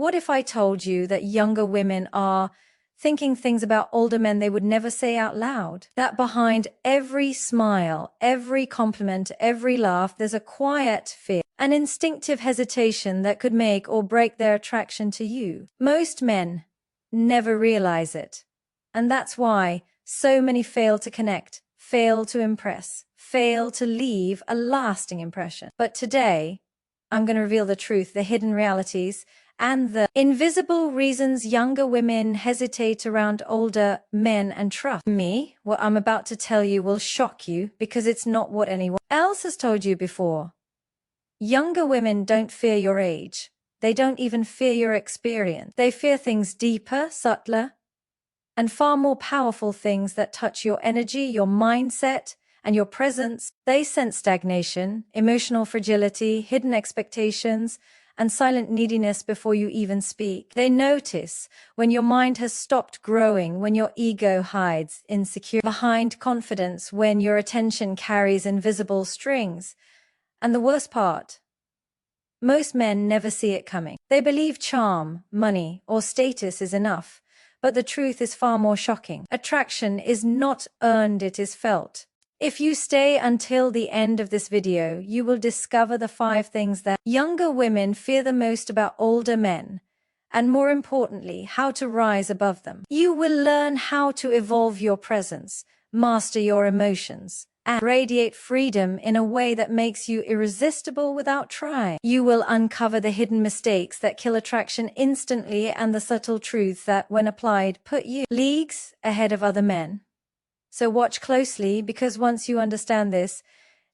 What if I told you that younger women are thinking things about older men they would never say out loud? That behind every smile, every compliment, every laugh, there's a quiet fear, an instinctive hesitation that could make or break their attraction to you. Most men never realize it. And that's why so many fail to connect, fail to impress, fail to leave a lasting impression. But today, I'm going to reveal the truth, the hidden realities, and the invisible reasons younger women hesitate around older men. And trust me, what I'm about to tell you will shock you because it's not what anyone else has told you before. Younger women don't fear your age. They don't even fear your experience. They fear things deeper, subtler, and far more powerful, things that touch your energy, your mindset, and your presence. They sense stagnation, emotional fragility, hidden expectations, and silent neediness before you even speak. They notice when your mind has stopped growing, when your ego hides insecurity behind confidence, when your attention carries invisible strings. And the worst part, most men never see it coming. They believe charm, money, or status is enough, but the truth is far more shocking. Attraction is not earned, it is felt. If you stay until the end of this video, you will discover the 5 things that younger women fear the most about older men, and more importantly, how to rise above them. You will learn how to evolve your presence, master your emotions, and radiate freedom in a way that makes you irresistible without trying. You will uncover the hidden mistakes that kill attraction instantly and the subtle truths that, when applied, put you leagues ahead of other men. So watch closely, because once you understand this,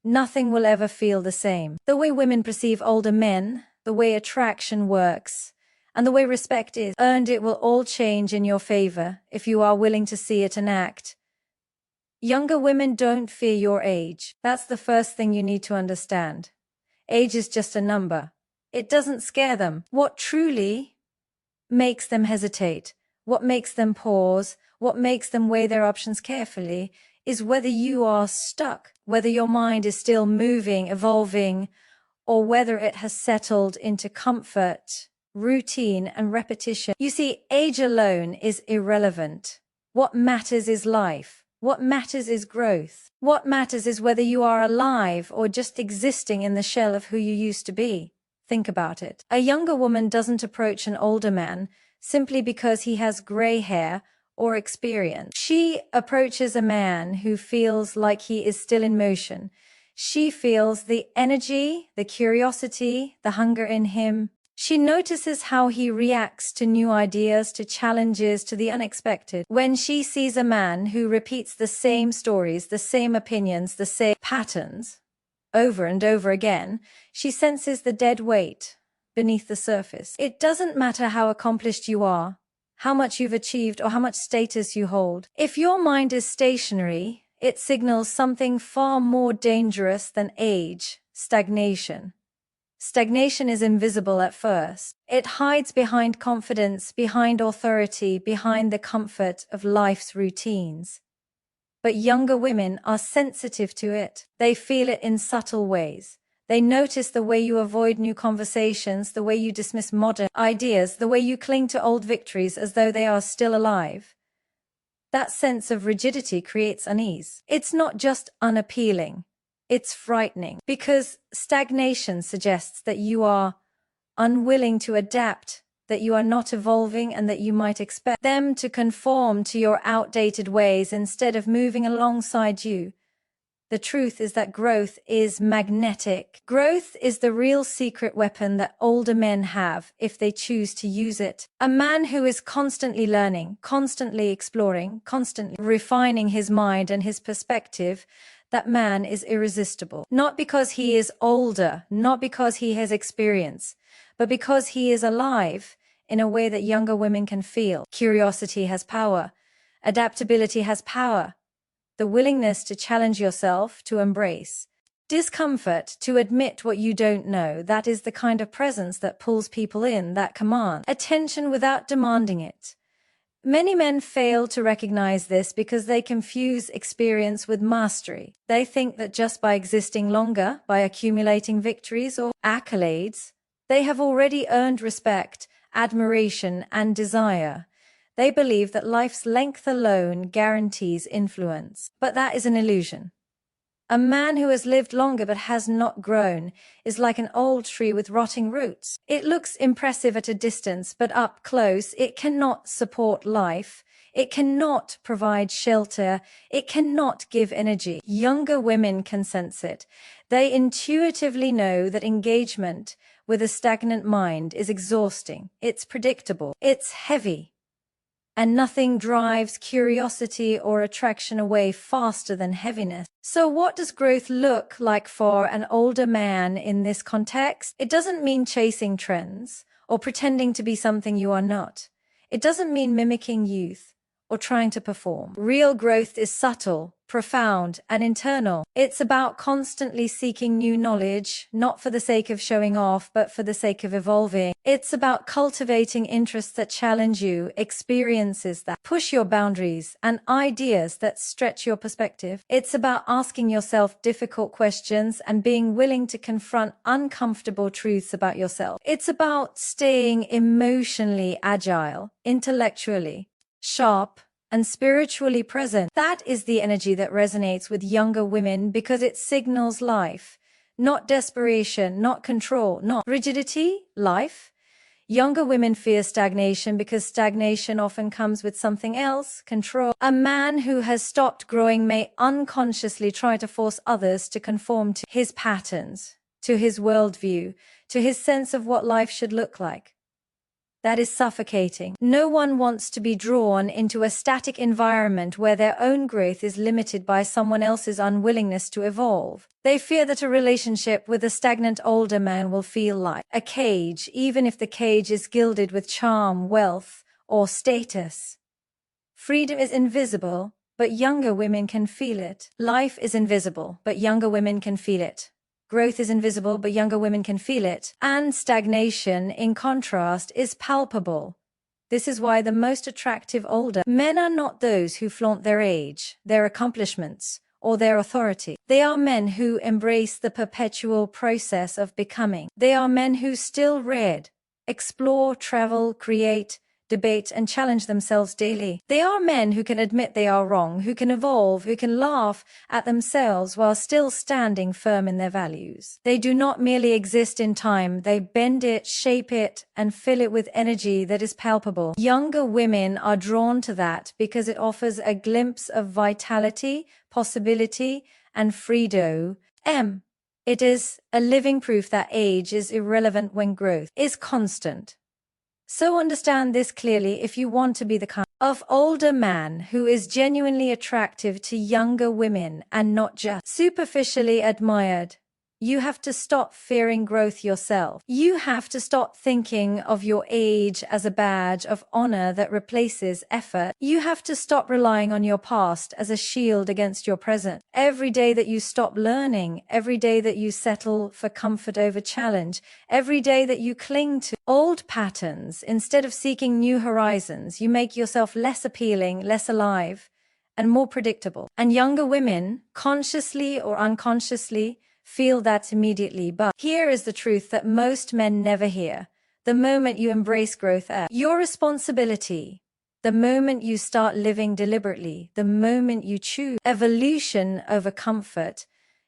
nothing will ever feel the same. The way women perceive older men, the way attraction works, and the way respect is earned, it will all change in your favor if you are willing to see it and act. Younger women don't fear your age. That's the first thing you need to understand. Age is just a number. It doesn't scare them. What truly makes them hesitate, what makes them pause, what makes them weigh their options carefully, is whether you are stuck, whether your mind is still moving, evolving, or whether it has settled into comfort, routine, and repetition. You see, age alone is irrelevant. What matters is life. What matters is growth. What matters is whether you are alive or just existing in the shell of who you used to be. Think about it. A younger woman doesn't approach an older man simply because he has gray hair or experience. She approaches a man who feels like he is still in motion. She feels the energy, the curiosity, the hunger in him. She notices how he reacts to new ideas, to challenges, to the unexpected. When she sees a man who repeats the same stories, the same opinions, the same patterns over and over again, she senses the dead weight beneath the surface. It doesn't matter how accomplished you are, how much you've achieved, or how much status you hold. If your mind is stationary, it signals something far more dangerous than age: stagnation. Stagnation is invisible at first. It hides behind confidence, behind authority, behind the comfort of life's routines. But younger women are sensitive to it. They feel it in subtle ways. They notice the way you avoid new conversations, the way you dismiss modern ideas, the way you cling to old victories as though they are still alive. That sense of rigidity creates unease. It's not just unappealing, it's frightening, because stagnation suggests that you are unwilling to adapt, that you are not evolving, and that you might expect them to conform to your outdated ways instead of moving alongside you. The truth is that growth is magnetic. Growth is the real secret weapon that older men have if they choose to use it. A man who is constantly learning, constantly exploring, constantly refining his mind and his perspective, that man is irresistible. Not because he is older, not because he has experience, but because he is alive in a way that younger women can feel. Curiosity has power. Adaptability has power. The willingness to challenge yourself, to embrace discomfort, to admit what you don't know, that is the kind of presence that pulls people in, that commands attention without demanding it. Many men fail to recognize this because they confuse experience with mastery. They think that just by existing longer, by accumulating victories or accolades, they have already earned respect admiration, and desire. They believe that life's length alone guarantees influence. But that is an illusion. A man who has lived longer but has not grown is like an old tree with rotting roots. It looks impressive at a distance, but up close, it cannot support life. It cannot provide shelter. It cannot give energy. Younger women can sense it. They intuitively know that engagement with a stagnant mind is exhausting. It's predictable. It's heavy. And nothing drives curiosity or attraction away faster than heaviness. So what does growth look like for an older man in this context? It doesn't mean chasing trends or pretending to be something you are not. It doesn't mean mimicking youth or trying to perform. Real growth is subtle, profound, and internal. It's about constantly seeking new knowledge, not for the sake of showing off, but for the sake of evolving. It's about cultivating interests that challenge you, experiences that push your boundaries, and ideas that stretch your perspective. It's about asking yourself difficult questions and being willing to confront uncomfortable truths about yourself. It's about staying emotionally agile, intellectually sharp, and spiritually present. That is the energy that resonates with younger women because it signals life, not desperation, not control, not rigidity, life. Younger women fear stagnation because stagnation often comes with something else, control. A man who has stopped growing may unconsciously try to force others to conform to his patterns, to his worldview, to his sense of what life should look like. That is suffocating. No one wants to be drawn into a static environment where their own growth is limited by someone else's unwillingness to evolve. They fear that a relationship with a stagnant older man will feel like a cage, even if the cage is gilded with charm, wealth, or status. Freedom is invisible, but younger women can feel it. Life is invisible, but younger women can feel it. Growth is invisible, but younger women can feel it. And stagnation, in contrast, is palpable. This is why the most attractive older men are not those who flaunt their age, their accomplishments, or their authority. They are men who embrace the perpetual process of becoming. They are men who still read, explore, travel, create, debate, and challenge themselves daily. They are men who can admit they are wrong, who can evolve, who can laugh at themselves while still standing firm in their values. They do not merely exist in time, they bend it, shape it, and fill it with energy that is palpable. Younger women are drawn to that because it offers a glimpse of vitality, possibility, and freedom. It is a living proof that age is irrelevant when growth is constant. So understand this clearly if you want to be the kind of older man who is genuinely attractive to younger women and not just superficially admired. You have to stop fearing growth yourself. You have to stop thinking of your age as a badge of honor that replaces effort. You have to stop relying on your past as a shield against your present. Every day that you stop learning, every day that you settle for comfort over challenge, every day that you cling to old patterns instead of seeking new horizons, you make yourself less appealing, less alive, and more predictable. And younger women, consciously or unconsciously, feel that immediately. But here is the truth that most men never hear. The moment you embrace growth as your responsibility, the moment you start living deliberately, the moment you choose evolution over comfort,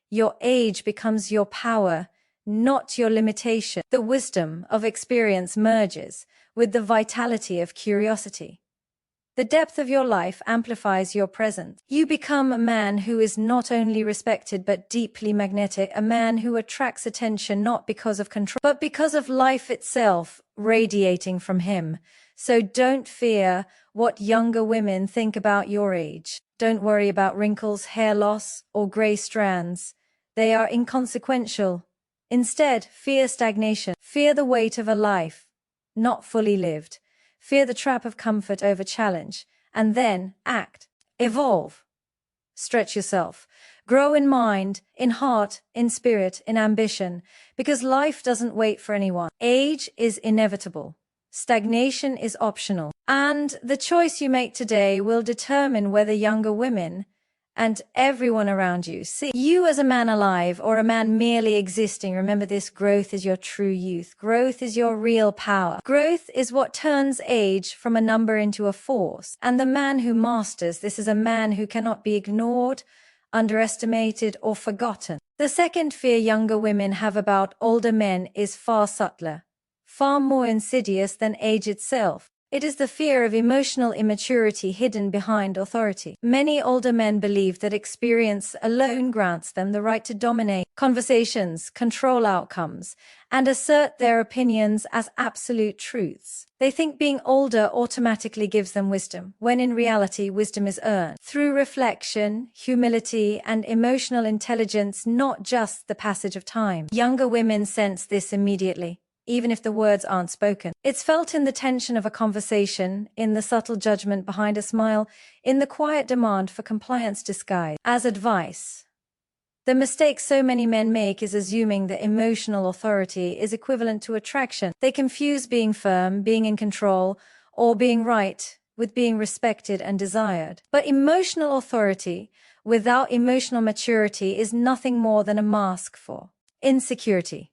your age becomes your power, not your limitation. The wisdom of experience merges with the vitality of curiosity. The depth of your life amplifies your presence. You become a man who is not only respected but deeply magnetic, a man who attracts attention not because of control, but because of life itself radiating from him. So don't fear what younger women think about your age. Don't worry about wrinkles, hair loss, or gray strands. They are inconsequential. Instead, fear stagnation. Fear the weight of a life not fully lived. Fear the trap of comfort over challenge, and then act, evolve, stretch yourself, grow in mind, in heart, in spirit, in ambition, because life doesn't wait for anyone. Age is inevitable. Stagnation is optional. And the choice you make today will determine whether younger women and everyone around you. See you as a man alive or a man merely existing. Remember this, growth is your true youth. Growth is your real power. Growth is what turns age from a number into a force. And the man who masters this is a man who cannot be ignored, underestimated, or forgotten. The second fear younger women have about older men is far subtler, far more insidious than age itself. It is the fear of emotional immaturity hidden behind authority. Many older men believe that experience alone grants them the right to dominate conversations, control outcomes, and assert their opinions as absolute truths. They think being older automatically gives them wisdom, when in reality wisdom is earned through reflection, humility, and emotional intelligence, not just the passage of time. Younger women sense this immediately, even if the words aren't spoken. It's felt in the tension of a conversation, in the subtle judgment behind a smile, in the quiet demand for compliance disguised as advice. The mistake so many men make is assuming that emotional authority is equivalent to attraction. They confuse being firm, being in control, or being right with being respected and desired. But emotional authority without emotional maturity is nothing more than a mask for insecurity.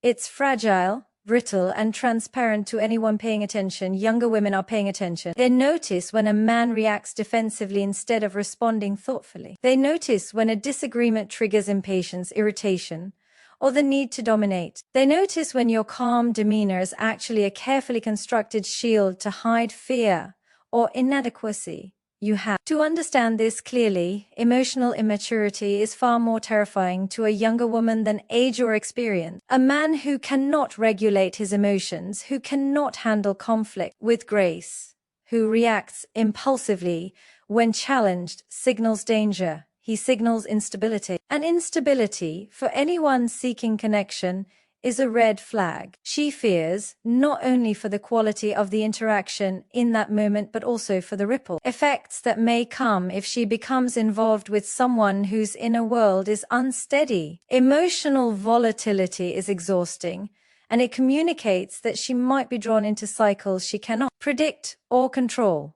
It's fragile, brittle, and transparent to anyone paying attention. Younger women are paying attention. They notice when a man reacts defensively instead of responding thoughtfully. They notice when a disagreement triggers impatience, irritation, or the need to dominate. They notice when your calm demeanor is actually a carefully constructed shield to hide fear or inadequacy you have. To understand this clearly, emotional immaturity is far more terrifying to a younger woman than age or experience. A man who cannot regulate his emotions, who cannot handle conflict with grace, who reacts impulsively when challenged, signals danger. He signals instability. And instability, for anyone seeking connection, is a red flag. She fears not only for the quality of the interaction in that moment, but also for the ripple effects that may come if she becomes involved with someone whose inner world is unsteady. Emotional volatility is exhausting, and it communicates that she might be drawn into cycles she cannot predict or control.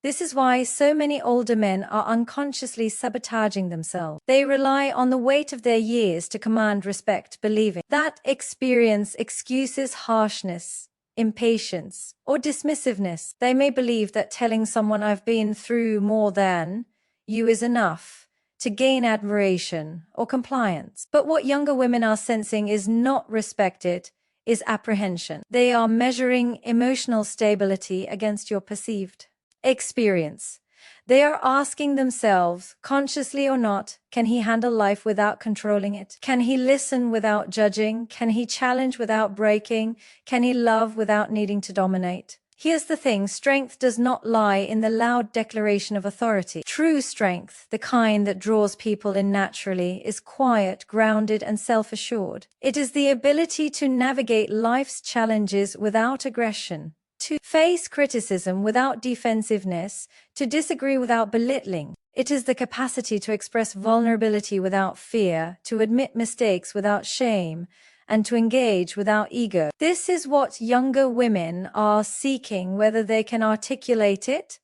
This is why so many older men are unconsciously sabotaging themselves. They rely on the weight of their years to command respect, believing that experience excuses harshness, impatience, or dismissiveness. They may believe that telling someone "I've been through more than you" is enough to gain admiration or compliance. But what younger women are sensing is not respected, is apprehension. They are measuring emotional stability against your perceived experience. They are asking themselves, consciously or not, can he handle life without controlling it? Can he listen without judging? Can he challenge without breaking? Can he love without needing to dominate? Here's the thing, strength does not lie in the loud declaration of authority. True strength, the kind that draws people in naturally, is quiet, grounded, and self-assured. It is the ability to navigate life's challenges without aggression, to face criticism without defensiveness, to disagree without belittling. It is the capacity to express vulnerability without fear, to admit mistakes without shame, and to engage without ego. This is what younger women are seeking, whether they can articulate it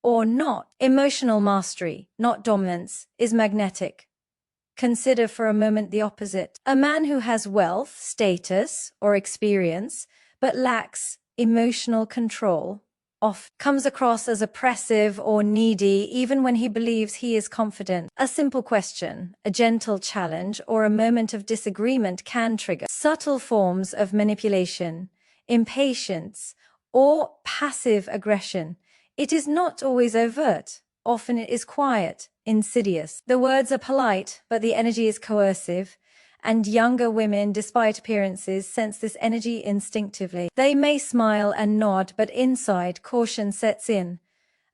or not. Emotional mastery, not dominance, is magnetic. Consider for a moment the opposite. A man who has wealth, status, or experience, but lacks emotional control, often comes across as oppressive or needy even when he believes he is confident. A simple question, a gentle challenge, or a moment of disagreement can trigger subtle forms of manipulation, impatience, or passive aggression. It is not always overt. Often it is quiet, insidious. The words are polite, but the energy is coercive. And younger women, despite appearances, sense this energy instinctively. They may smile and nod, but inside, caution sets in.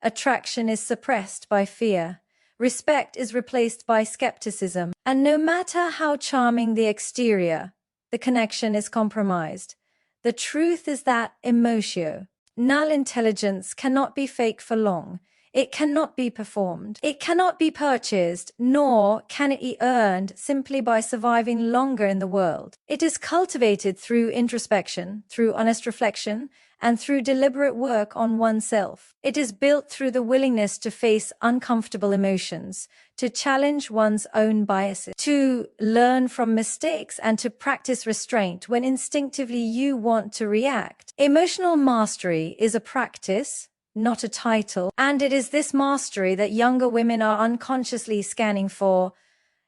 Attraction is suppressed by fear. Respect is replaced by skepticism. And no matter how charming the exterior, the connection is compromised. The truth is that emotional intelligence cannot be fake for long. It cannot be performed. It cannot be purchased, nor can it be earned simply by surviving longer in the world. It is cultivated through introspection, through honest reflection, and through deliberate work on oneself. It is built through the willingness to face uncomfortable emotions, to challenge one's own biases, to learn from mistakes, and to practice restraint when instinctively you want to react. Emotional mastery is a practice, not a title, and it is this mastery that younger women are unconsciously scanning for.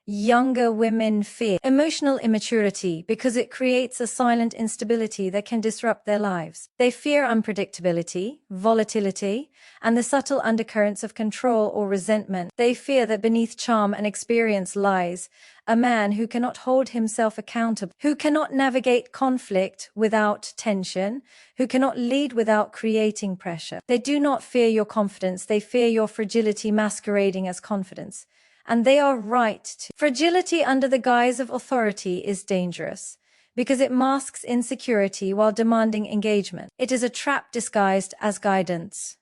Younger women fear emotional immaturity because it creates a silent instability that can disrupt their lives. They fear unpredictability, volatility, and the subtle undercurrents of control or resentment. They fear that beneath charm and experience lies a man who cannot hold himself accountable, who cannot navigate conflict without tension, who cannot lead without creating pressure. They do not fear your confidence, they fear your fragility masquerading as confidence. And they are right to. Fragility under the guise of authority is dangerous because it masks insecurity while demanding engagement. It is a trap disguised as guidance.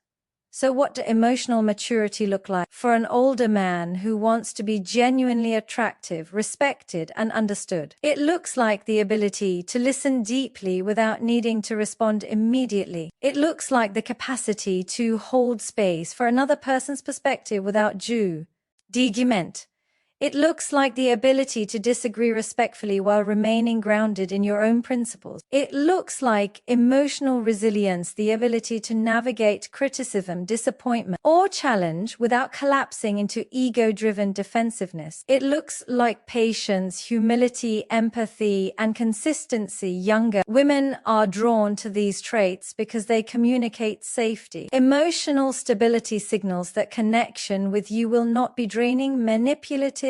So what does emotional maturity look like for an older man who wants to be genuinely attractive, respected, and understood? It looks like the ability to listen deeply without needing to respond immediately. It looks like the capacity to hold space for another person's perspective without argument. It looks like the ability to disagree respectfully while remaining grounded in your own principles. It looks like emotional resilience, the ability to navigate criticism, disappointment, or challenge without collapsing into ego-driven defensiveness. It looks like patience, humility, empathy, and consistency. Younger women are drawn to these traits because they communicate safety. Emotional stability signals that connection with you will not be draining, manipulative,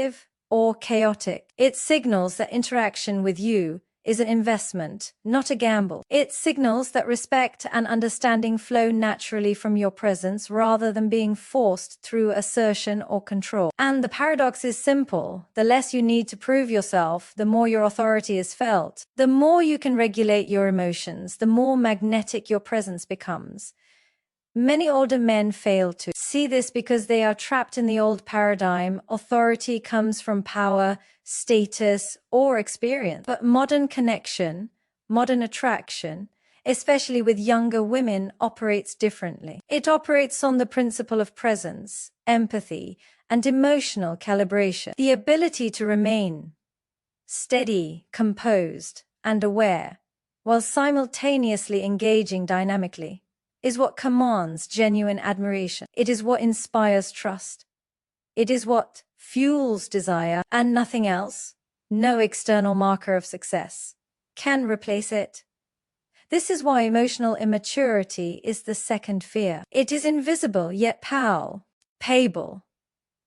or chaotic. It signals that interaction with you is an investment, not a gamble. It signals that respect and understanding flow naturally from your presence rather than being forced through assertion or control. And the paradox is simple. The less you need to prove yourself, the more your authority is felt. The more you can regulate your emotions, the more magnetic your presence becomes. Many older men fail to see this because they are trapped in the old paradigm. Authority comes from power, status, or experience. But modern connection, modern attraction, especially with younger women, operates differently. It operates on the principle of presence, empathy, and emotional calibration. The ability to remain steady, composed, and aware, while simultaneously engaging dynamically, is what commands genuine admiration. It is what inspires trust. It is what fuels desire, and nothing else, no external marker of success, can replace it. This is why emotional immaturity is the second fear. It is invisible yet palpable.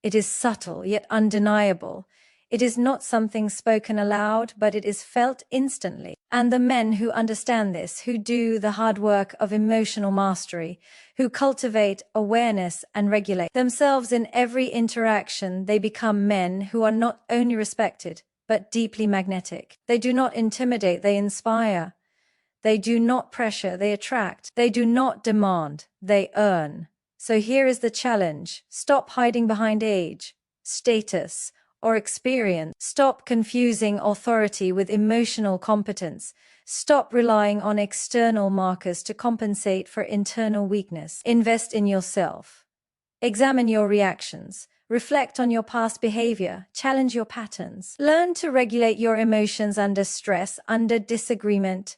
It is subtle yet undeniable. It is not something spoken aloud, but it is felt instantly. And the men who understand this, who do the hard work of emotional mastery, who cultivate awareness and regulate themselves in every interaction, they become men who are not only respected, but deeply magnetic. They do not intimidate, they inspire. They do not pressure, they attract. They do not demand, they earn. So here is the challenge. Stop hiding behind age, status, or experience. Stop confusing authority with emotional competence. Stop relying on external markers to compensate for internal weakness. Invest in yourself. Examine your reactions. Reflect on your past behavior. Challenge your patterns. Learn to regulate your emotions under stress, under disagreement,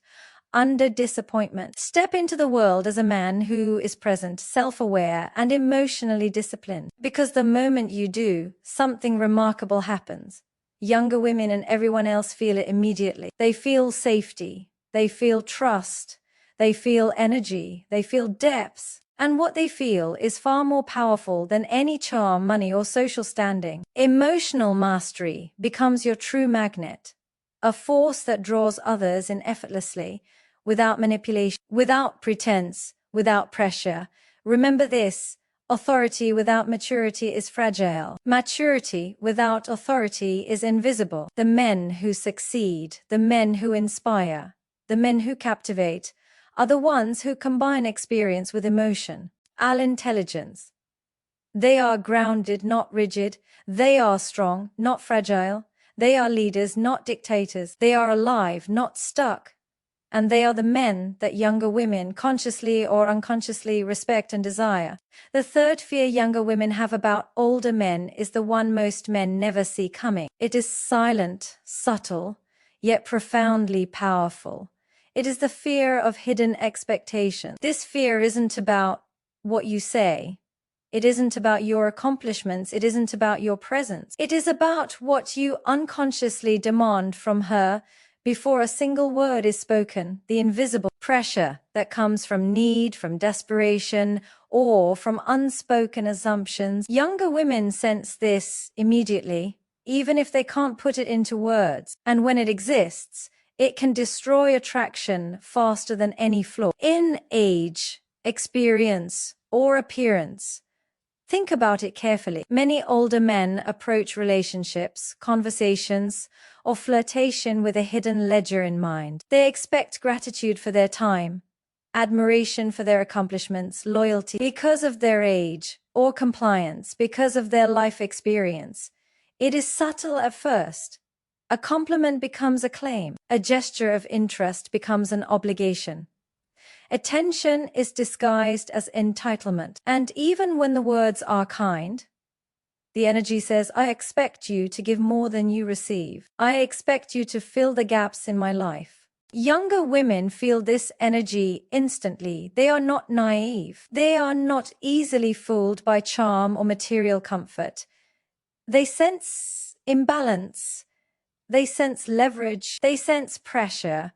under disappointment. Step into the world as a man who is present, self-aware, and emotionally disciplined. Because the moment you do, something remarkable happens. Younger women and everyone else feel it immediately. They feel safety. They feel trust. They feel energy. They feel depth. And what they feel is far more powerful than any charm, money, or social standing. Emotional mastery becomes your true magnet, a force that draws others in effortlessly, without manipulation, without pretense, without pressure. Remember this: authority without maturity is fragile. Maturity without authority is invisible. The men who succeed, the men who inspire, the men who captivate, are the ones who combine experience with emotion and intelligence. They are grounded, not rigid. They are strong, not fragile. They are leaders, not dictators. They are alive, not stuck. and they are the men that younger women consciously or unconsciously respect and desire. The third fear younger women have about older men is the one most men never see coming. It is silent, subtle, yet profoundly powerful. It is the fear of hidden expectation. This fear isn't about what you say. It isn't about your accomplishments. It isn't about your presence. It is about what you unconsciously demand from her before a single word is spoken. The invisible pressure that comes from need, from desperation, or from unspoken assumptions. Younger women sense this immediately, even if they can't put it into words. And when it exists, it can destroy attraction faster than any flaw in age, experience, or appearance. Think about it carefully. Many older men approach relationships, conversations, or flirtation with a hidden ledger in mind. They expect gratitude for their time, admiration for their accomplishments, loyalty because of their age, or compliance because of their life experience. It is subtle at first. A compliment becomes a claim. A gesture of interest becomes an obligation. Attention is disguised as entitlement. And even when the words are kind, the energy says, I expect you to give more than you receive. I expect you to fill the gaps in my life. Younger women feel this energy instantly. They are not naive. They are not easily fooled by charm or material comfort. They sense imbalance. They sense leverage. They sense pressure.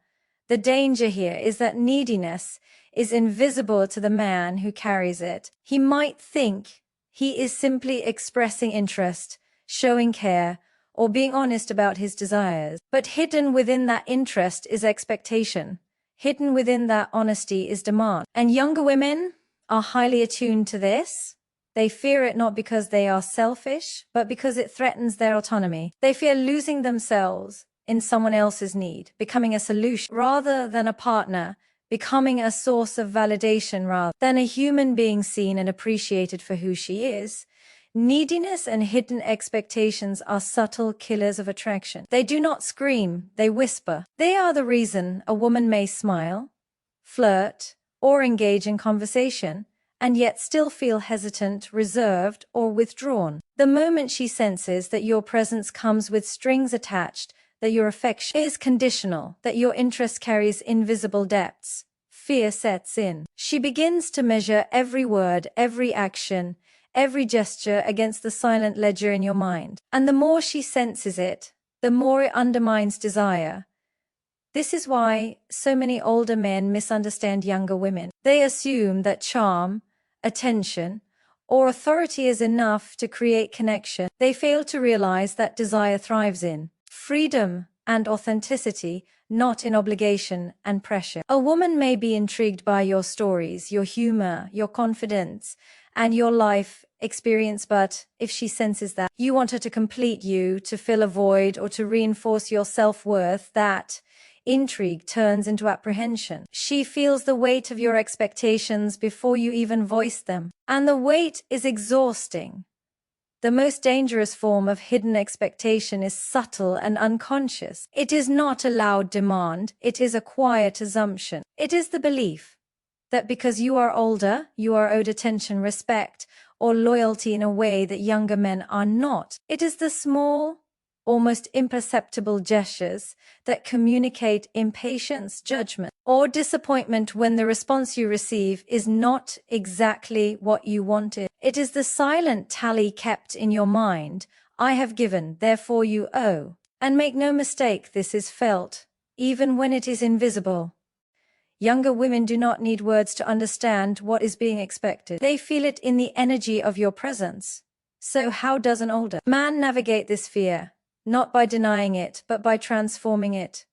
The danger here is that neediness is invisible to the man who carries it. He might think he is simply expressing interest, showing care, or being honest about his desires. But hidden within that interest is expectation. Hidden within that honesty is demand. And younger women are highly attuned to this. They fear it not because they are selfish, but because it threatens their autonomy. They fear losing themselves in someone else's need, becoming a solution rather than a partner, becoming a source of validation rather than a human being seen and appreciated for who she is. Neediness and hidden expectations are subtle killers of attraction. They do not scream, they whisper. They are the reason a woman may smile, flirt, or engage in conversation, and yet still feel hesitant, reserved, or withdrawn. The moment she senses that your presence comes with strings attached, that your affection is conditional, that your interest carries invisible depths, fear sets in. She begins to measure every word, every action, every gesture against the silent ledger in your mind. And the more she senses it, the more it undermines desire. This is why so many older men misunderstand younger women. They assume that charm, attention, or authority is enough to create connection. They fail to realize that desire thrives in freedom and authenticity, not in obligation and pressure. A woman may be intrigued by your stories, your humor, your confidence, and your life experience, but if she senses that you want her to complete you, to fill a void, or to reinforce your self-worth, that intrigue turns into apprehension. She feels the weight of your expectations before you even voice them. And the weight is exhausting. The most dangerous form of hidden expectation is subtle and unconscious. It is not a loud demand, it is a quiet assumption. It is the belief that because you are older, you are owed attention, respect, or loyalty in a way that younger men are not. It is the small, almost imperceptible gestures that communicate impatience, judgment, or disappointment when the response you receive is not exactly what you wanted. It is the silent tally kept in your mind. I have given, therefore you owe. And make no mistake, this is felt, even when it is invisible. Younger women do not need words to understand what is being expected. They feel it in the energy of your presence. So how does an older man navigate this fear? Not by denying it, but by transforming it.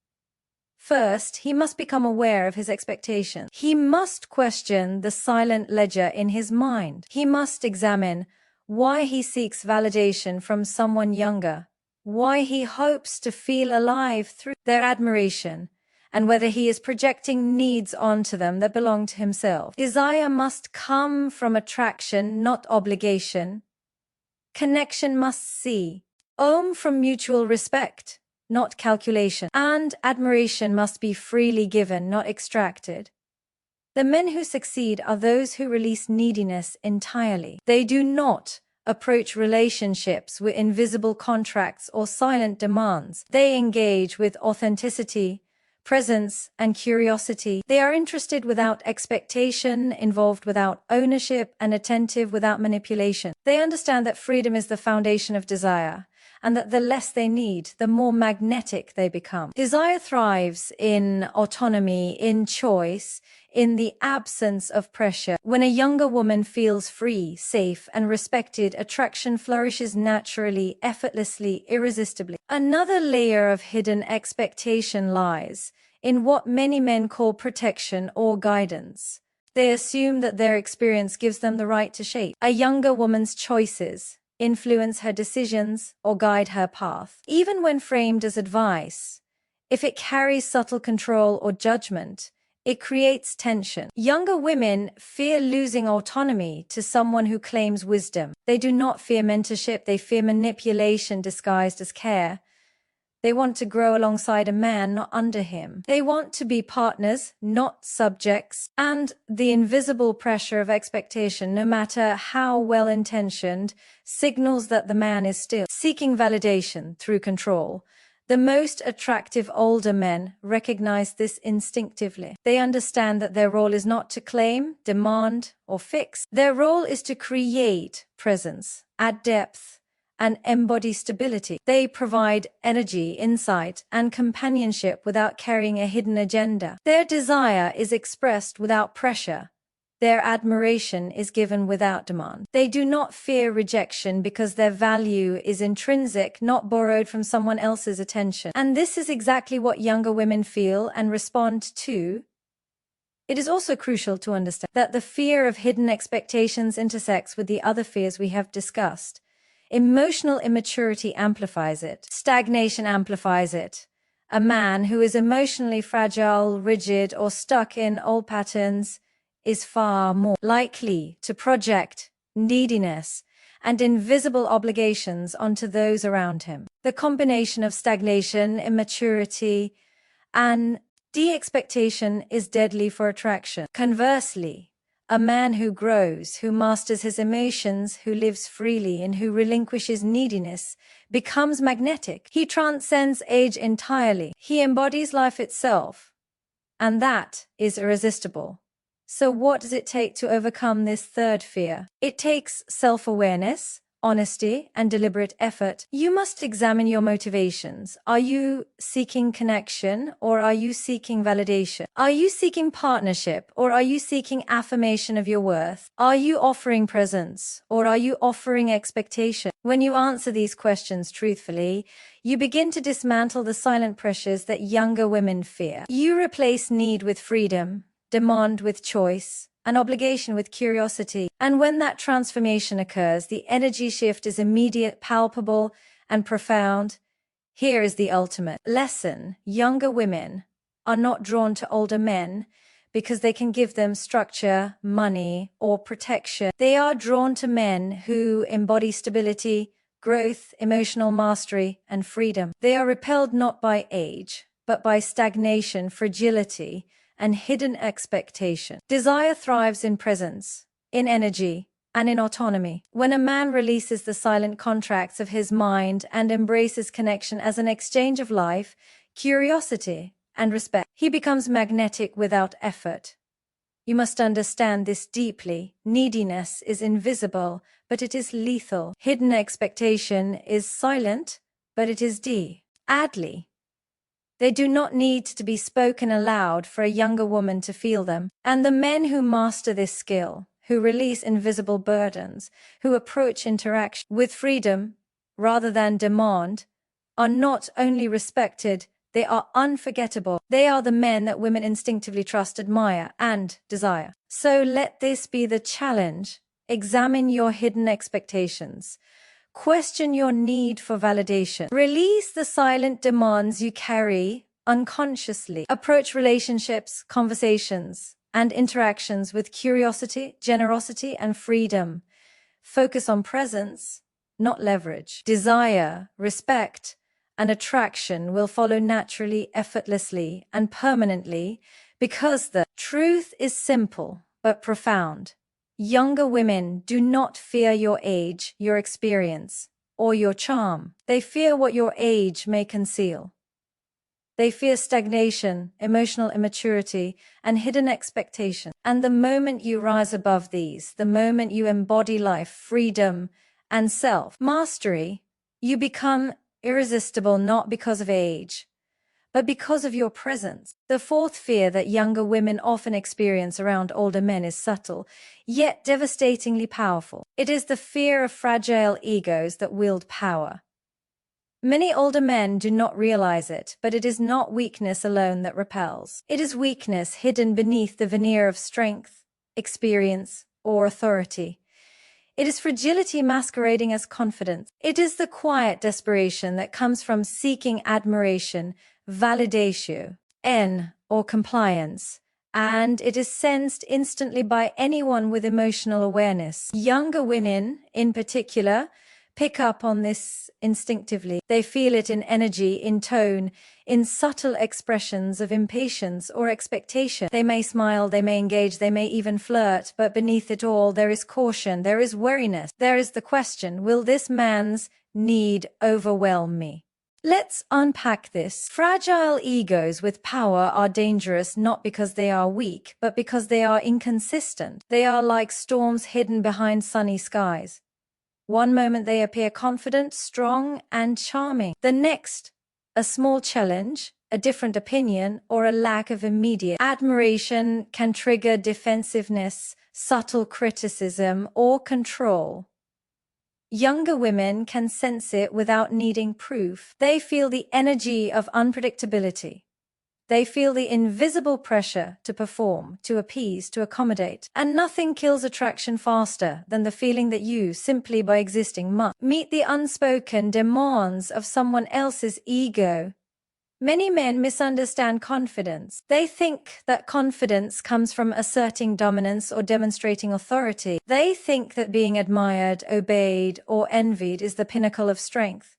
First, he must become aware of his expectations. He must question the silent ledger in his mind. He must examine why he seeks validation from someone younger, why he hopes to feel alive through their admiration, and whether he is projecting needs onto them that belong to himself. Desire must come from attraction, not obligation. Connection must see from mutual respect, not calculation. And admiration must be freely given, not extracted. The men who succeed are those who release neediness entirely. They do not approach relationships with invisible contracts or silent demands. They engage with authenticity, presence, and curiosity. They are interested without expectation, involved without ownership, and attentive without manipulation. They understand that freedom is the foundation of desire, and that the less they need, the more magnetic they become. Desire thrives in autonomy, in choice, in the absence of pressure. When a younger woman feels free, safe, and respected, attraction flourishes naturally, effortlessly, irresistibly. Another layer of hidden expectation lies in what many men call protection or guidance. They assume that their experience gives them the right to shape a younger woman's choices, influence her decisions, or guide her path. Even when framed as advice, if it carries subtle control or judgment, it creates tension. Younger women fear losing autonomy to someone who claims wisdom. They do not fear mentorship, they fear manipulation disguised as care. They want to grow alongside a man, not under him. They want to be partners, not subjects. And the invisible pressure of expectation, no matter how well-intentioned, signals that the man is still seeking validation through control. The most attractive older men recognize this instinctively. They understand that their role is not to claim, demand, or fix. Their role is to create presence, add depth, and embody stability. They provide energy, insight, and companionship without carrying a hidden agenda. Their desire is expressed without pressure. Their admiration is given without demand. They do not fear rejection because their value is intrinsic, not borrowed from someone else's attention. And this is exactly what younger women feel and respond to. It is also crucial to understand that the fear of hidden expectations intersects with the other fears we have discussed. Emotional immaturity amplifies it. Stagnation amplifies it. A man who is emotionally fragile, rigid, or stuck in old patterns is far more likely to project neediness and invisible obligations onto those around him. The combination of stagnation, immaturity, and de-expectation is deadly for attraction. Conversely, a man who grows, who masters his emotions, who lives freely, and who relinquishes neediness becomes magnetic. He transcends age entirely. He embodies life itself, and that is irresistible. So what does it take to overcome this third fear? It takes self-awareness, honesty, and deliberate effort. You must examine your motivations. Are you seeking connection, or are you seeking validation? Are you seeking partnership, or are you seeking affirmation of your worth? Are you offering presence, or are you offering expectation? When you answer these questions truthfully, you begin to dismantle the silent pressures that younger women fear. You replace need with freedom, demand with choice, and obligation with curiosity. And when that transformation occurs, the energy shift is immediate, palpable, and profound. Here is the ultimate lesson. Younger women are not drawn to older men because they can give them structure, money, or protection. They are drawn to men who embody stability, growth, emotional mastery, and freedom. They are repelled not by age, but by stagnation, fragility, and hidden expectation. Desire thrives in presence, in energy, and in autonomy. When a man releases the silent contracts of his mind and embraces connection as an exchange of life, curiosity, and respect, he becomes magnetic without effort. You must understand this deeply. Neediness is invisible, but it is lethal. Hidden expectation is silent, but it is deadly. They do not need to be spoken aloud for a younger woman to feel them. And the men who master this skill, who release invisible burdens, who approach interaction with freedom rather than demand, are not only respected, they are unforgettable. They are the men that women instinctively trust, admire, and desire. So let this be the challenge. Examine your hidden expectations. Question your need for validation. Release the silent demands you carry unconsciously. Approach relationships, conversations, and interactions with curiosity, generosity, and freedom. Focus on presence, not leverage. Desire, respect, and attraction will follow naturally, effortlessly, and permanently because the truth is simple but profound. Younger women do not fear your age, your experience, or your charm. They fear what your age may conceal. They fear stagnation, emotional immaturity, and hidden expectations. And the moment you rise above these, the moment you embody life, freedom, and self-mastery, you become irresistible not because of age, but because of your presence. The fourth fear that younger women often experience around older men is subtle, yet devastatingly powerful. It is the fear of fragile egos that wield power. Many older men do not realize it, but it is not weakness alone that repels. It is weakness hidden beneath the veneer of strength, experience, or authority. It is fragility masquerading as confidence. It is the quiet desperation that comes from seeking admiration, validation, or compliance, and it is sensed instantly by anyone with emotional awareness. Younger women, in particular, pick up on this instinctively. They feel it in energy, in tone, in subtle expressions of impatience or expectation. They may smile, they may engage, they may even flirt, but beneath it all there is caution, there is wariness. There is the question, will this man's need overwhelm me? Let's unpack this. Fragile egos with power are dangerous not because they are weak, but because they are inconsistent. They are like storms hidden behind sunny skies. One moment they appear confident, strong, and charming. The next, a small challenge, a different opinion, or a lack of immediate admiration can trigger defensiveness, subtle criticism, or control. Younger women can sense it without needing proof. They feel the energy of unpredictability. They feel the invisible pressure to perform, to appease, to accommodate. And nothing kills attraction faster than the feeling that you, simply by existing, must meet the unspoken demands of someone else's ego. Many men misunderstand confidence. They think that confidence comes from asserting dominance or demonstrating authority. They think that being admired, obeyed, or envied is the pinnacle of strength.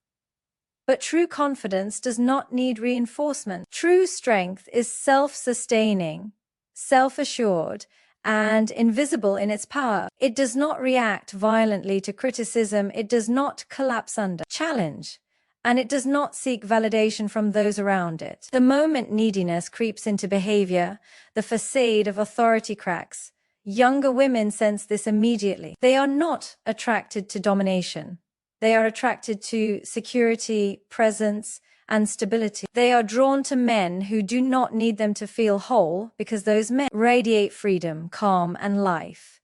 But true confidence does not need reinforcement. True strength is self-sustaining, self-assured, and invisible in its power. It does not react violently to criticism, it does not collapse under challenge, and it does not seek validation from those around it. The moment neediness creeps into behavior, the facade of authority cracks. Younger women sense this immediately. They are not attracted to domination. They are attracted to security, presence, and stability. They are drawn to men who do not need them to feel whole because those men radiate freedom, calm, and life.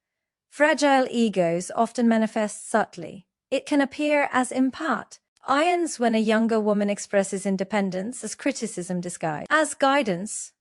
Fragile egos often manifest subtly. It can appear as impatience when a younger woman expresses independence, as criticism disguised as guidance,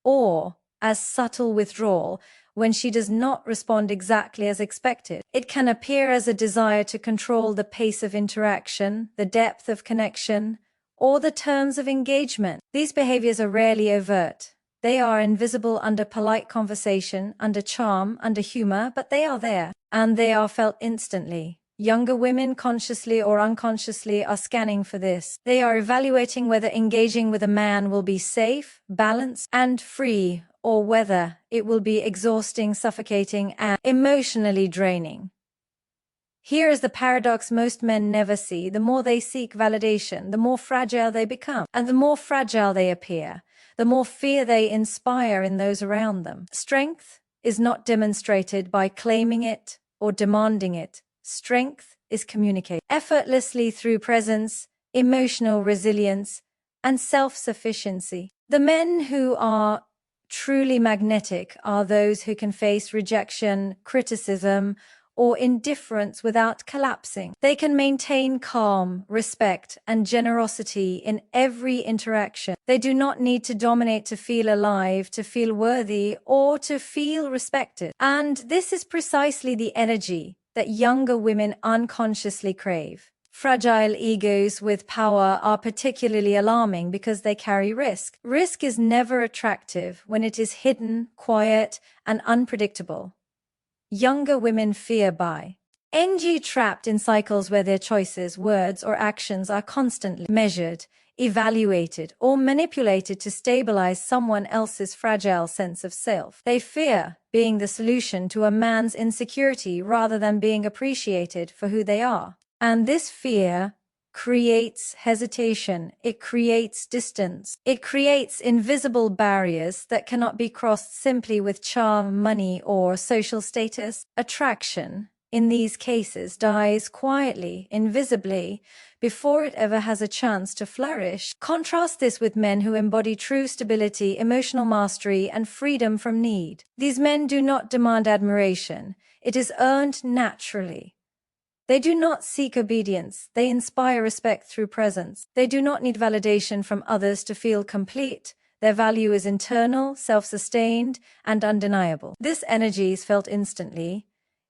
or as subtle withdrawal when she does not respond exactly as expected. It can appear as a desire to control the pace of interaction, the depth of connection, or the terms of engagement. These behaviors are rarely overt. They are invisible under polite conversation, under charm, under humor, but they are there, and they are felt instantly. Younger women, consciously or unconsciously, are scanning for this. They are evaluating whether engaging with a man will be safe, balanced, and free, or whether it will be exhausting, suffocating, and emotionally draining. Here is the paradox most men never see. The more they seek validation, the more fragile they become. And the more fragile they appear, the more fear they inspire in those around them. Strength is not demonstrated by claiming it or demanding it. Strength is communicated effortlessly through presence, emotional resilience, and self-sufficiency. The men who are truly magnetic are those who can face rejection, criticism, or indifference without collapsing. They can maintain calm, respect, and generosity in every interaction. They do not need to dominate to feel alive, to feel worthy, or to feel respected. And this is precisely the energy that younger women unconsciously crave. Fragile egos with power are particularly alarming because they carry risk. Risk is never attractive when it is hidden, quiet, and unpredictable. Younger women fear by trapped in cycles where their choices, words, or actions are constantly measured, evaluated, or manipulated to stabilize someone else's fragile sense of self. They fear being the solution to a man's insecurity rather than being appreciated for who they are. And this fear creates hesitation, it creates distance, it creates invisible barriers that cannot be crossed simply with charm, money, or social status. Attraction, in these cases, dies quietly, invisibly, before it ever has a chance to flourish. Contrast this with men who embody true stability, emotional mastery, and freedom from need. These men do not demand admiration. It is earned naturally. They do not seek obedience. They inspire respect through presence. They do not need validation from others to feel complete. Their value is internal, self-sustained, and undeniable. This energy is felt instantly.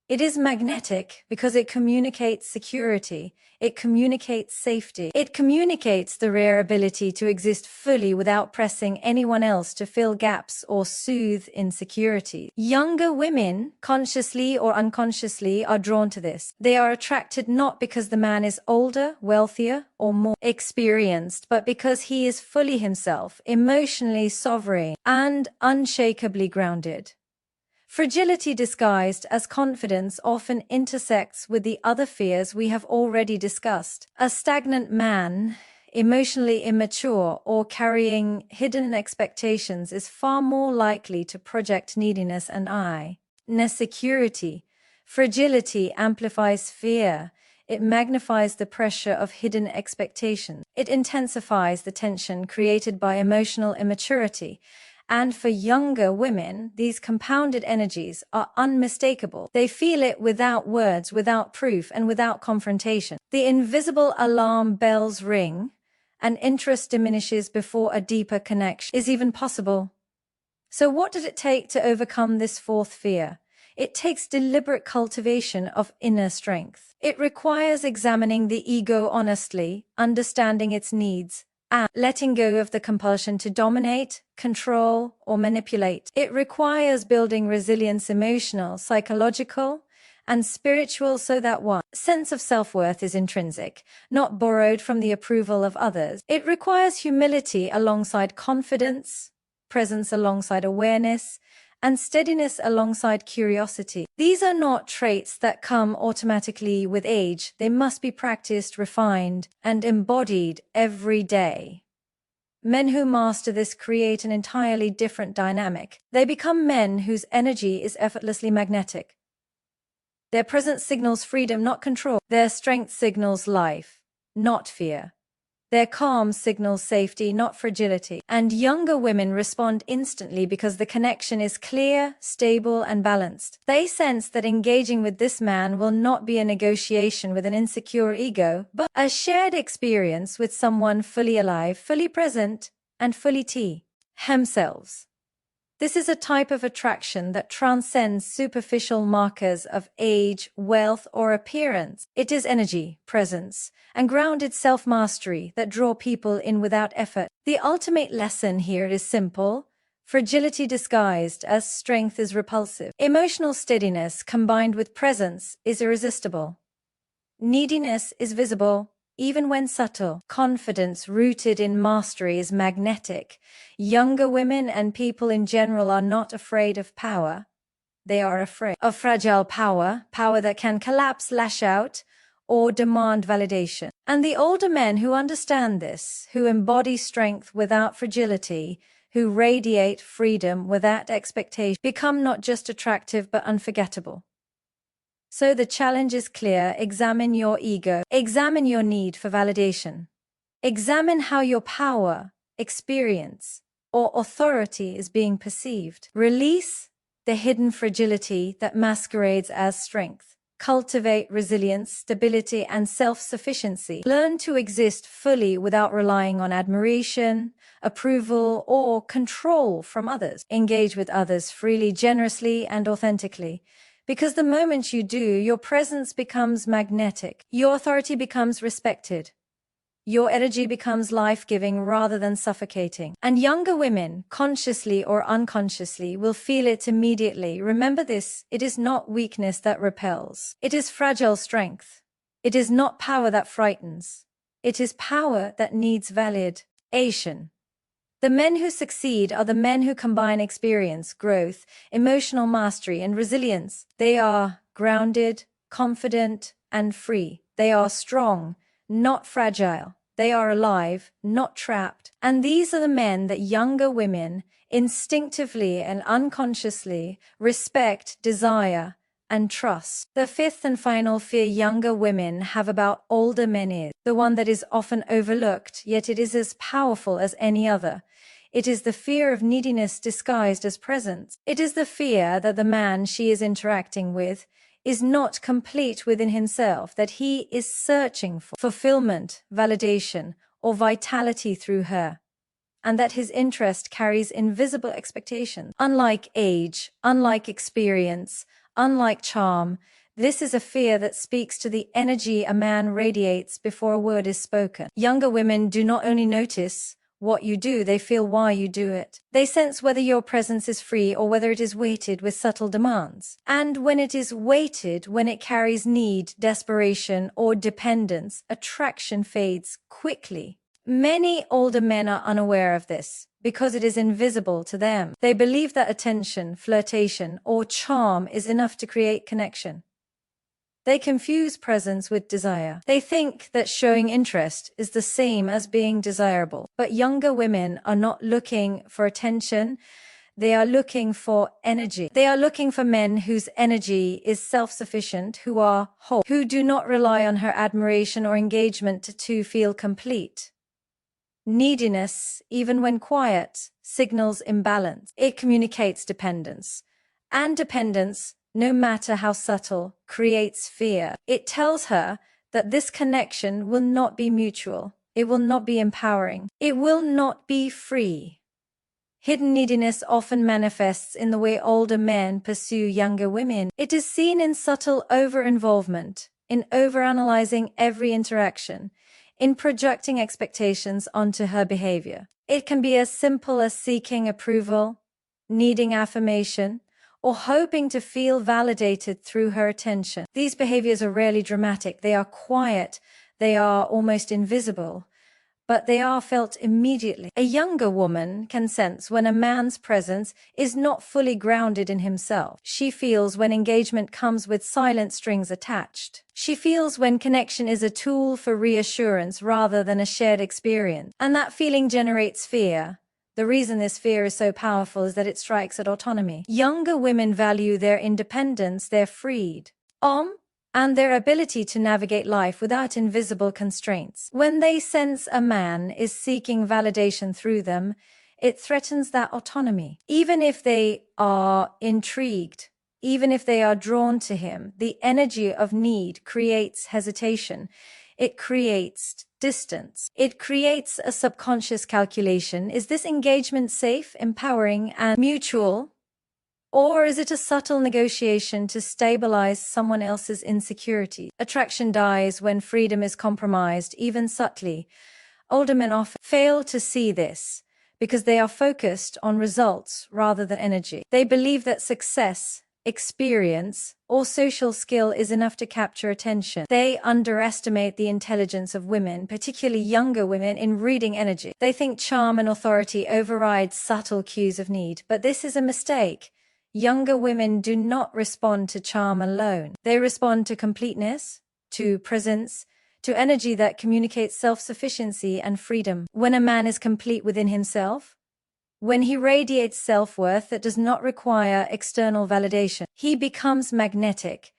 It is magnetic because it communicates security, it communicates safety, it communicates the rare ability to exist fully without pressing anyone else to fill gaps or soothe insecurity. Younger women, consciously or unconsciously, are drawn to this. They are attracted not because the man is older, wealthier, or more experienced, but because he is fully himself, emotionally sovereign, and unshakably grounded. Fragility disguised as confidence often intersects with the other fears we have already discussed. A stagnant man, emotionally immature, or carrying hidden expectations is far more likely to project neediness and insecurity. Fragility amplifies fear. It magnifies the pressure of hidden expectations. It intensifies the tension created by emotional immaturity. And for younger women, these compounded energies are unmistakable. They feel it without words, without proof, and without confrontation. The invisible alarm bells ring, and interest diminishes before a deeper connection is even possible. So what does it take to overcome this fourth fear? It takes deliberate cultivation of inner strength. It requires examining the ego honestly, understanding its needs, and letting go of the compulsion to dominate, control, or manipulate. It requires building resilience, emotional, psychological, and spiritual, so that one's sense of self-worth is intrinsic, not borrowed from the approval of others. It requires humility alongside confidence, presence alongside awareness, and steadiness alongside curiosity. These are not traits that come automatically with age. They must be practiced, refined, and embodied every day. Men who master this create an entirely different dynamic. They become men whose energy is effortlessly magnetic. Their presence signals freedom, not control. Their strength signals life, not fear. Their calm signals safety, not fragility. And younger women respond instantly because the connection is clear, stable, and balanced. They sense that engaging with this man will not be a negotiation with an insecure ego, but a shared experience with someone fully alive, fully present, and fully themselves. This is a type of attraction that transcends superficial markers of age, wealth, or appearance. It is energy, presence, and grounded self-mastery that draw people in without effort. The ultimate lesson here is simple. Fragility disguised as strength is repulsive. Emotional steadiness combined with presence is irresistible. Neediness is visible, even when subtle. Confidence rooted in mastery is magnetic. Younger women and people in general are not afraid of power. They are afraid of fragile power, power that can collapse, lash out, or demand validation. And the older men who understand this, who embody strength without fragility, who radiate freedom without expectation, become not just attractive but unforgettable. So the challenge is clear. Examine your ego. Examine your need for validation. Examine how your power, experience, or authority is being perceived. Release the hidden fragility that masquerades as strength. Cultivate resilience, stability, and self-sufficiency. Learn to exist fully without relying on admiration, approval, or control from others. Engage with others freely, generously, and authentically. Because the moment you do, your presence becomes magnetic. Your authority becomes respected. Your energy becomes life-giving rather than suffocating. And younger women, consciously or unconsciously, will feel it immediately. Remember this, it is not weakness that repels. It is fragile strength. It is not power that frightens. It is power that needs validation. The men who succeed are the men who combine experience, growth, emotional mastery, and resilience. They are grounded, confident, and free. They are strong, not fragile. They are alive, not trapped. And these are the men that younger women instinctively and unconsciously respect, desire, and trust. The fifth and final fear younger women have about older men is the one that is often overlooked, yet it is as powerful as any other. It is the fear of neediness disguised as presence. It is the fear that the man she is interacting with is not complete within himself, that he is searching for fulfillment, validation, or vitality through her, and that his interest carries invisible expectations. Unlike age, unlike experience, unlike charm, this is a fear that speaks to the energy a man radiates before a word is spoken. Younger women do not only notice what you do, they feel why you do it. They sense whether your presence is free or whether it is weighted with subtle demands. And when it is weighted, when it carries need, desperation, or dependence, attraction fades quickly. Many older men are unaware of this because it is invisible to them. They believe that attention, flirtation, or charm is enough to create connection. They confuse presence with desire. They think that showing interest is the same as being desirable. But younger women are not looking for attention. They are looking for energy. They are looking for men whose energy is self-sufficient, who are whole, who do not rely on her admiration or engagement to feel complete. Neediness, even when quiet, signals imbalance. It communicates dependence. And dependence, no matter how subtle, creates fear. It tells her that this connection will not be mutual. It will not be empowering. It will not be free. Hidden neediness often manifests in the way older men pursue younger women. It is seen in subtle over-involvement, in overanalyzing every interaction, in projecting expectations onto her behavior. It can be as simple as seeking approval, needing affirmation, or hoping to feel validated through her attention. These behaviors are rarely dramatic. They are quiet. They are almost invisible, but they are felt immediately. A younger woman can sense when a man's presence is not fully grounded in himself. She feels when engagement comes with silent strings attached. She feels when connection is a tool for reassurance rather than a shared experience. And that feeling generates fear. The reason this fear is so powerful is that it strikes at autonomy. Younger women value their independence, their freedom, and their ability to navigate life without invisible constraints. When they sense a man is seeking validation through them, it threatens that autonomy. Even if they are intrigued, even if they are drawn to him, the energy of need creates hesitation. It creates distance. It creates a subconscious calculation. Is this engagement safe, empowering, and mutual? Or is it a subtle negotiation to stabilize someone else's insecurity? Attraction dies when freedom is compromised, even subtly. Older men often fail to see this because they are focused on results rather than energy. They believe that success, experience, or social skill is enough to capture attention. They underestimate the intelligence of women, particularly younger women, in reading energy. They think charm and authority override subtle cues of need, but this is a mistake. Younger women do not respond to charm alone. They respond to completeness, to presence, to energy that communicates self-sufficiency and freedom. When a man is complete within himself, when he radiates self-worth that does not require external validation, he becomes magnetic.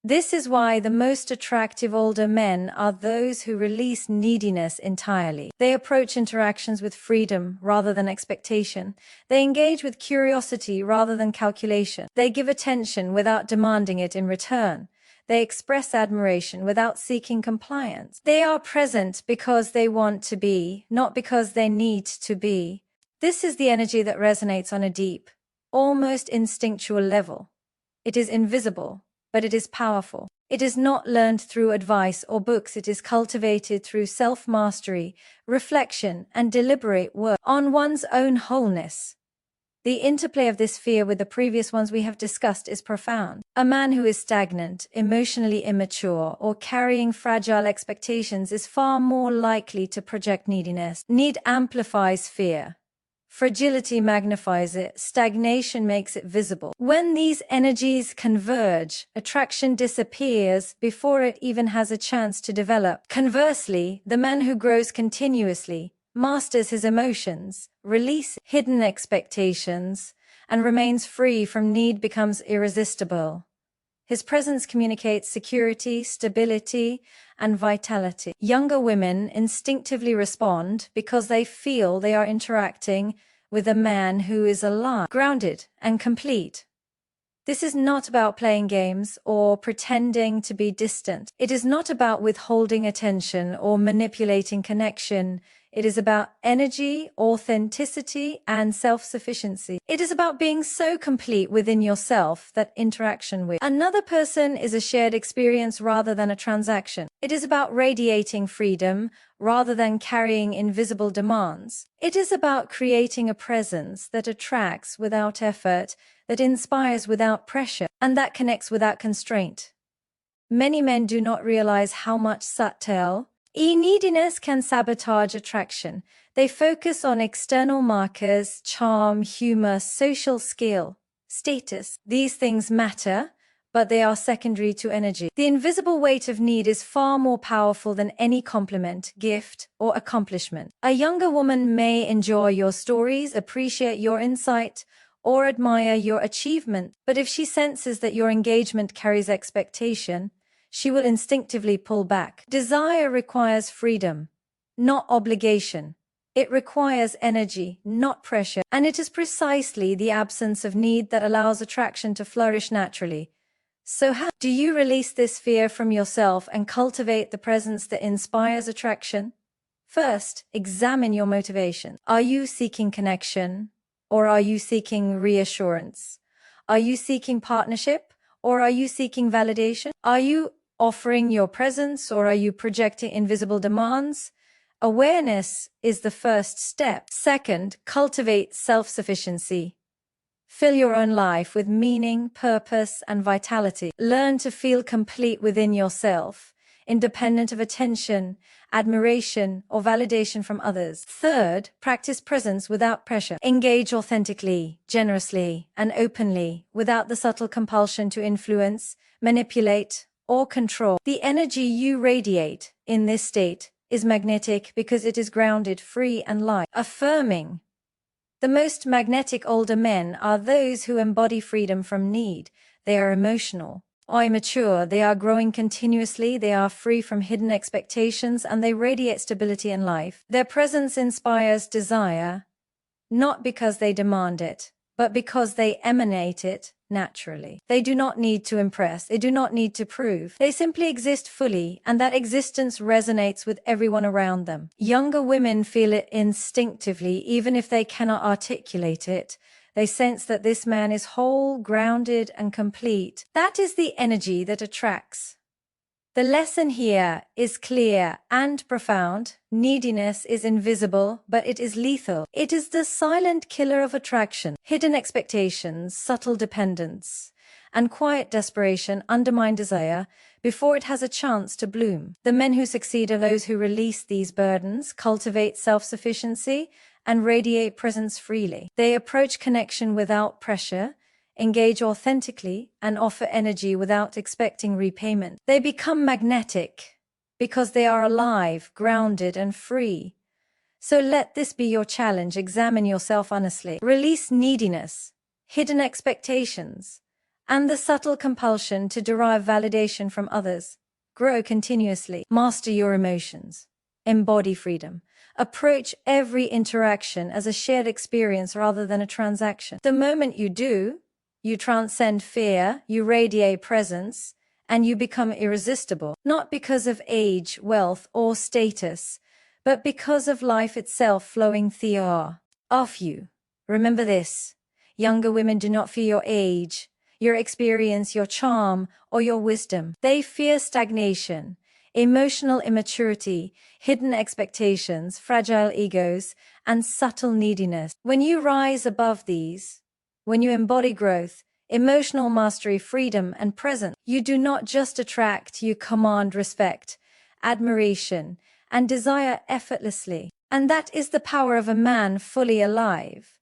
This is why the most attractive older men are those who release neediness entirely. They approach interactions with freedom rather than expectation. They engage with curiosity rather than calculation. They give attention without demanding it in return. They express admiration without seeking compliance. They are present because they want to be, not because they need to be. This is the energy that resonates on a deep, almost instinctual level. It is invisible, but it is powerful. It is not learned through advice or books. It is cultivated through self-mastery, reflection, and deliberate work on one's own wholeness. The interplay of this fear with the previous ones we have discussed is profound. A man who is stagnant, emotionally immature, or carrying fragile expectations is far more likely to project neediness. Need amplifies fear. Fragility magnifies it. Stagnation makes it visible. When these energies converge, attraction disappears before it even has a chance to develop. Conversely, the man who grows continuously, masters his emotions, releases hidden expectations, and remains free from need becomes irresistible. His presence communicates security, stability, and vitality. Younger women instinctively respond because they feel they are interacting with a man who is alive, grounded, and complete. This is not about playing games or pretending to be distant. It is not about withholding attention or manipulating connection. It is about energy, authenticity, and self-sufficiency. It is about being so complete within yourself that interaction with another person is a shared experience rather than a transaction. It is about radiating freedom rather than carrying invisible demands. It is about creating a presence that attracts without effort, that inspires without pressure, and that connects without constraint. Many men do not realize how much subtle neediness can sabotage attraction. They focus on external markers, charm, humor, social skill, status. These things matter, but they are secondary to energy. The invisible weight of need is far more powerful than any compliment, gift, or accomplishment. A younger woman may enjoy your stories, appreciate your insight, or admire your achievement, but if she senses that your engagement carries expectation, she will instinctively pull back. Desire requires freedom, not obligation. It requires energy, not pressure, and it is precisely the absence of need that allows attraction to flourish naturally. So how do you release this fear from yourself and cultivate the presence that inspires attraction? First, examine your motivation. Are you seeking connection, or are you seeking reassurance? Are you seeking partnership, or are you seeking validation? Are you offering your presence, or are you projecting invisible demands? Awareness is the first step. Second, cultivate self-sufficiency. Fill your own life with meaning, purpose, and vitality. Learn to feel complete within yourself, independent of attention, admiration, or validation from others. Third, practice presence without pressure. Engage authentically, generously, and openly, without the subtle compulsion to influence, manipulate, or control. The energy you radiate in this state is magnetic because it is grounded, free, and light. Affirming. The most magnetic older men are those who embody freedom from need. They are emotional or immature. They are growing continuously. They are free from hidden expectations, and they radiate stability in life. Their presence inspires desire, not because they demand it, but because they emanate it naturally. They do not need to impress. They do not need to prove. They simply exist fully, and that existence resonates with everyone around them. Younger women feel it instinctively, even if they cannot articulate it. They sense that this man is whole, grounded, and complete. That is the energy that attracts. The lesson here is clear and profound. Neediness is invisible, but it is lethal. It is the silent killer of attraction. Hidden expectations, subtle dependence, and quiet desperation undermine desire before it has a chance to bloom. The men who succeed are those who release these burdens, cultivate self-sufficiency, and radiate presence freely. They approach connection without pressure, engage authentically, and offer energy without expecting repayment. They become magnetic because they are alive, grounded, and free. So let this be your challenge. Examine yourself honestly. Release neediness, hidden expectations, and the subtle compulsion to derive validation from others. Grow continuously. Master your emotions. Embody freedom. Approach every interaction as a shared experience rather than a transaction. The moment you do, you transcend fear, you radiate presence, and you become irresistible, not because of age, wealth, or status, but because of life itself flowing off you. Remember this: younger women do not fear your age, your experience, your charm, or your wisdom. They fear stagnation, emotional immaturity, hidden expectations, fragile egos, and subtle neediness. When you rise above these, when you embody growth, emotional mastery, freedom, and presence, you do not just attract, you command respect, admiration, and desire effortlessly. And that is the power of a man fully alive.